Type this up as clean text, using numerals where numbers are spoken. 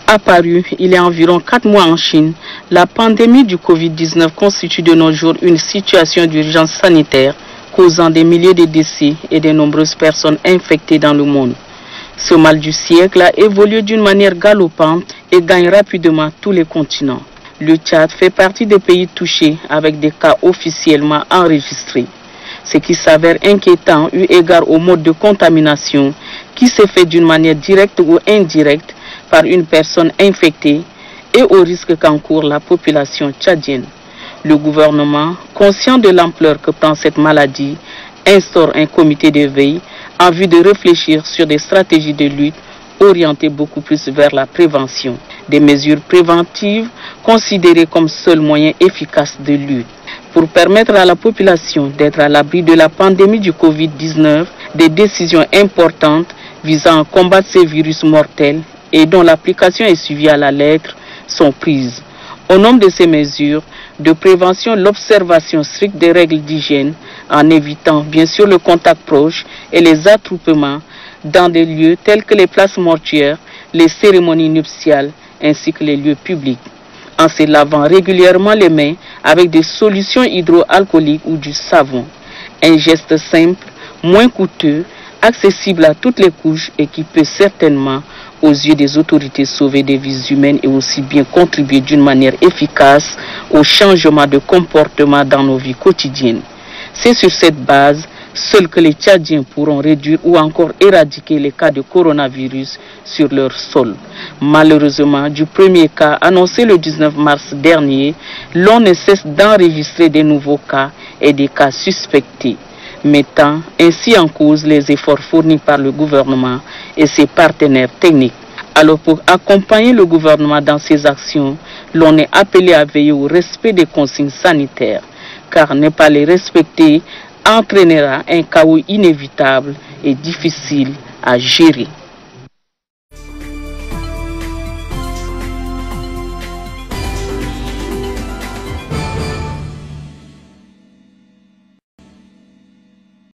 Apparue il y a environ 4 mois en Chine, la pandémie du Covid-19 constitue de nos jours une situation d'urgence sanitaire causant des milliers de décès et de nombreuses personnes infectées dans le monde. Ce mal du siècle a évolué d'une manière galopante et gagne rapidement tous les continents. Le Tchad fait partie des pays touchés avec des cas officiellement enregistrés. Ce qui s'avère inquiétant eu égard au mode de contamination qui se fait d'une manière directe ou indirecte par une personne infectée et au risque qu'encourt la population tchadienne. Le gouvernement, conscient de l'ampleur que prend cette maladie, instaure un comité de veille en vue de réfléchir sur des stratégies de lutte orientées beaucoup plus vers la prévention. Des mesures préventives considérées comme seul moyen efficace de lutte. Pour permettre à la population d'être à l'abri de la pandémie du Covid-19, des décisions importantes visant à combattre ces virus mortels et dont l'application est suivie à la lettre sont prises. Au nom de ces mesures de prévention, l'observation stricte des règles d'hygiène en évitant bien sûr le contact proche et les attroupements dans des lieux tels que les places mortuaires, les cérémonies nuptiales ainsi que les lieux publics. En se lavant régulièrement les mains avec des solutions hydroalcooliques ou du savon. Un geste simple, moins coûteux, accessible à toutes les couches et qui peut certainement, aux yeux des autorités, sauver des vies humaines et aussi bien contribuer d'une manière efficace au changement de comportement dans nos vies quotidiennes. C'est sur cette base seuls que les Tchadiens pourront réduire ou encore éradiquer les cas de coronavirus sur leur sol. Malheureusement, du premier cas annoncé le 19 mars dernier, l'on ne cesse d'enregistrer des nouveaux cas et des cas suspectés, mettant ainsi en cause les efforts fournis par le gouvernement et ses partenaires techniques. Alors pour accompagner le gouvernement dans ses actions, l'on est appelé à veiller au respect des consignes sanitaires, car ne pas les respecter entraînera un chaos inévitable et difficile à gérer.